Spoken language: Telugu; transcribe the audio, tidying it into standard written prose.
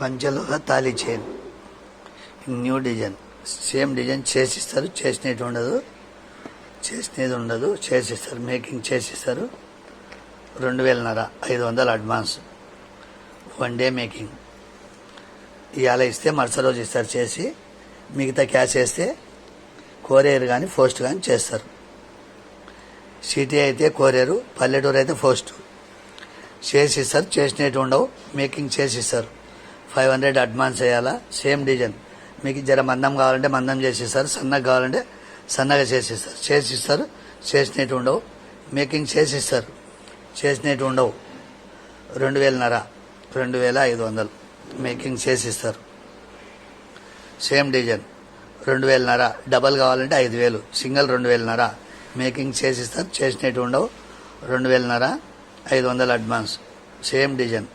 పంచలోహ తాళీ chain new design. Same design చేసిస్తారు, చేసినట్టు ఉండదు, చేసినది ఉండదు, చేసిస్తారు, మేకింగ్ చేసిస్తారు. 2,500 500 అడ్వాన్స్. 1 day making. ఇవాళ ఇస్తే మరుసటి రోజు ఇస్తారు చేసి, మిగతా క్యాష్ వేస్తే కొరియర్ కానీ పోస్ట్ కానీ చేస్తారు. సిటీ అయితే కొరియరు, పల్లెటూరు అయితే పోస్ట్. చేసిస్తారు, చేసినట్టు ఉండవు, మేకింగ్ చేసిస్తారు. 500 అడ్వాన్స్ వేయాలా. Same design. మీకు జర మందం కావాలంటే మందం చేసిస్తారు, సన్నగా కావాలంటే సన్నగా చేసిస్తారు. చేసిస్తారు, చేసినట్టు ఉండవు, మేకింగ్ చేసిస్తారు, చేసినట్టు ఉండవు. 2,500 2,500 మేకింగ్ చేసిస్తారు. Same design 2,500. డబల్ కావాలంటే 5,000. సింగిల్ 2,500 మేకింగ్ చేసిస్తారు, చేసినట్టు ఉండవు. 2,500 500 అడ్వాన్స్. Same design.